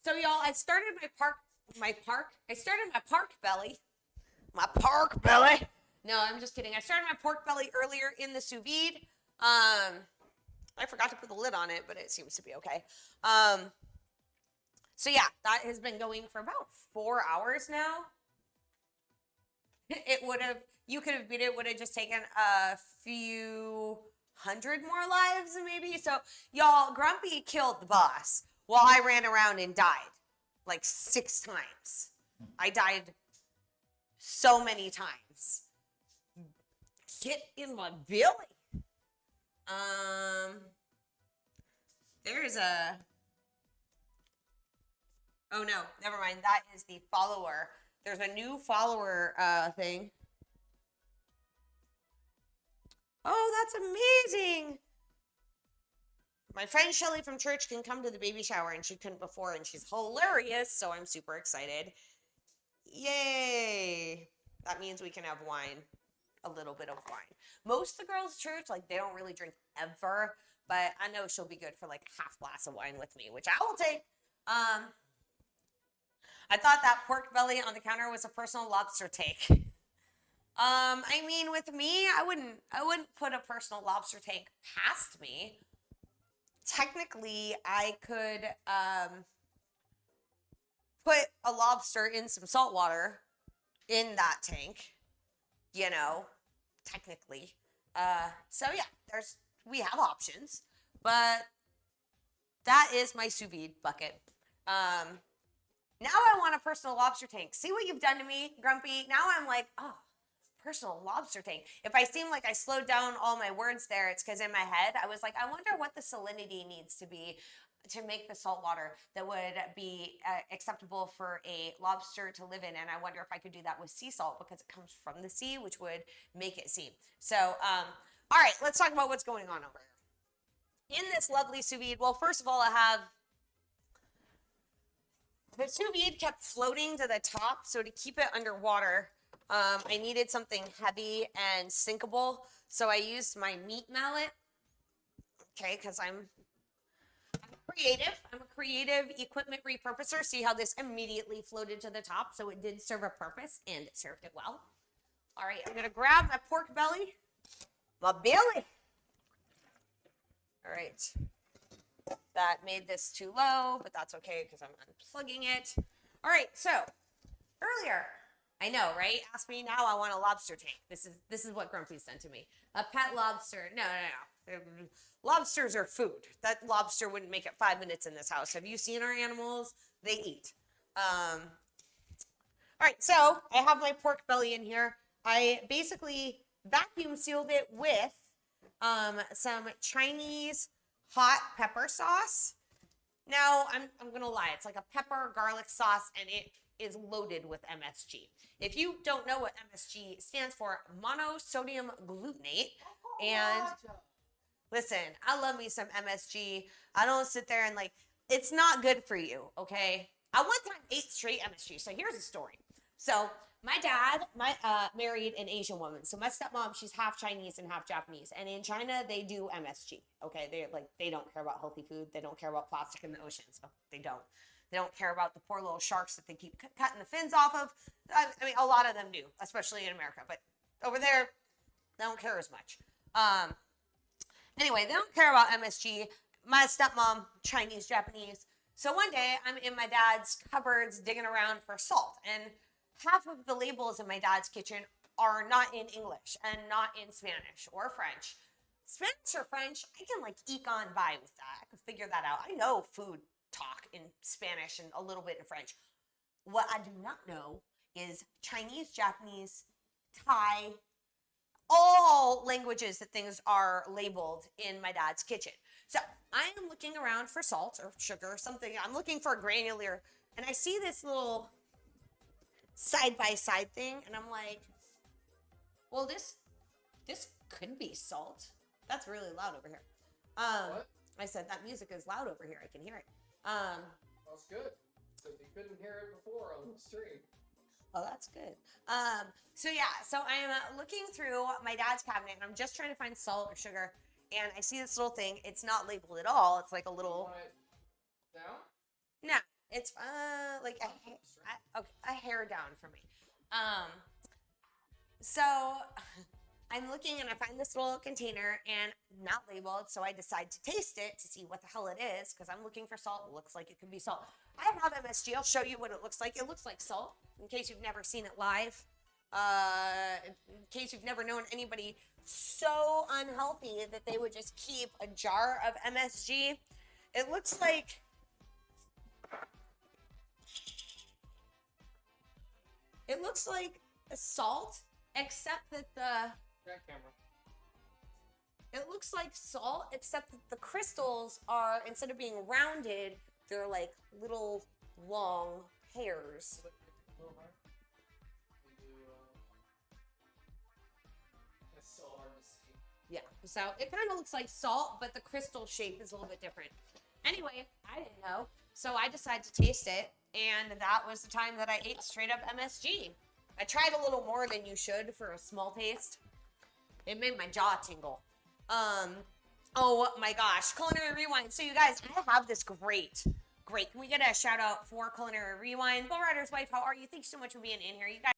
So y'all, I started my pork belly. My pork belly. No, I'm just kidding. I started my pork belly earlier in the sous vide. I forgot to put the lid on it, but it seems to be okay. So yeah, that has been going for about 4 hours now. You could have beat it, would have just taken a few hundred more lives maybe. So y'all, Grumpy killed the boss while I ran around and died like 6 times. I died so many times. Get in my belly. There's a, oh no, never mind. That is the follower. There's a new follower thing. Oh, that's amazing. My friend Shelly from church can come to the baby shower, and she couldn't before, and she's hilarious, so I'm super excited. Yay. That means we can have wine. A little bit of wine. Most of the girls' church, like, they don't really drink ever, but I know she'll be good for like half glass of wine with me, which I will take. I thought that pork belly on the counter was a personal lobster take. I mean, with me, I wouldn't put a personal lobster tank past me. Technically, I could put a lobster in some salt water in that tank, you know, technically. So yeah, we have options, but that is my sous vide bucket. Now I want a personal lobster tank. See what you've done to me, Grumpy? Now I'm like, oh, personal lobster tank. If I seem like I slowed down all my words there, it's because in my head, I was like, I wonder what the salinity needs to be to make the salt water that would be acceptable for a lobster to live in. And I wonder if I could do that with sea salt because it comes from the sea, which would make it seem. So, all right, let's talk about what's going on over here. In this lovely sous vide, well, first of all, I have the sous vide kept floating to the top, so to keep it underwater, I needed something heavy and sinkable, so I used my meat mallet, okay, because I'm creative. I'm a creative equipment repurposer. See how this immediately floated to the top, so it did serve a purpose, and it served it well. All right, I'm going to grab my pork belly, my belly. All right. That made this too low, but that's okay because I'm unplugging it. All right, so earlier, I know, right? Ask me now, I want a lobster tank. This is what Grumpy's done to me. A pet lobster. No. Lobsters are food. That lobster wouldn't make it 5 minutes in this house. Have you seen our animals? They eat. All right, so I have my pork belly in here. I basically vacuum sealed it with some Chinese hot pepper sauce. Now, I'm going to lie. It's like a pepper garlic sauce, and it is loaded with MSG. If you don't know what MSG stands for, monosodium glutamate. And listen, I love me some MSG. I don't sit there and it's not good for you, okay? I one time ate straight MSG. So here's the story. So my dad married an Asian woman. So my stepmom, she's half Chinese and half Japanese. And in China, they do MSG. Okay, they don't care about healthy food. They don't care about plastic in the ocean. So they don't. They don't care about the poor little sharks that they keep cutting the fins off of. I mean, a lot of them do, especially in America. But over there, they don't care as much. Anyway, they don't care about MSG. My stepmom, Chinese, Japanese. So one day, I'm in my dad's cupboards digging around for salt. And half of the labels in my dad's kitchen are not in English and not in Spanish or French. Spanish or French, I can eke on by with that. I can figure that out. I know food talk in Spanish and a little bit in French. What I do not know is Chinese, Japanese, Thai, all languages that things are labeled in my dad's kitchen. So I am looking around for salt or sugar or something. I'm looking for a granular, and I see this little side-by-side thing, and I'm like, well, this could be salt. That's really loud over here. What? I said that music is loud over here. I can hear it. That's good. Because you couldn't hear it before on the stream. Oh, that's good. So I am looking through my dad's cabinet, and I'm just trying to find salt or sugar, and I see this little thing. It's not labeled at all. It's like a little. You want it down? No, It's like a hair down for me. So I'm looking and I find this little container and not labeled, so I decide to taste it to see what the hell it is because I'm looking for salt. It looks like it could be salt. I have MSG. I'll show you what it looks like. It looks like salt in case you've never seen it live. In case you've never known anybody so unhealthy that they would just keep a jar of MSG. It looks like a salt, except that Back camera. it looks like salt, except that the crystals are, instead of being rounded, they're like little long hairs. A little higher. We do, it's so hard to see. Yeah, so it kind of looks like salt, but the crystal shape is a little bit different. Anyway, I didn't know, so I decided to taste it, and that was the time that I ate straight up MSG. I tried a little more than you should for a small taste. It made my jaw tingle. Oh my gosh, Culinary Rewind. So you guys, I have this great. Can we get a shout out for Culinary Rewind? Bull Rider's wife, how are you? Thanks so much for being in here. You guys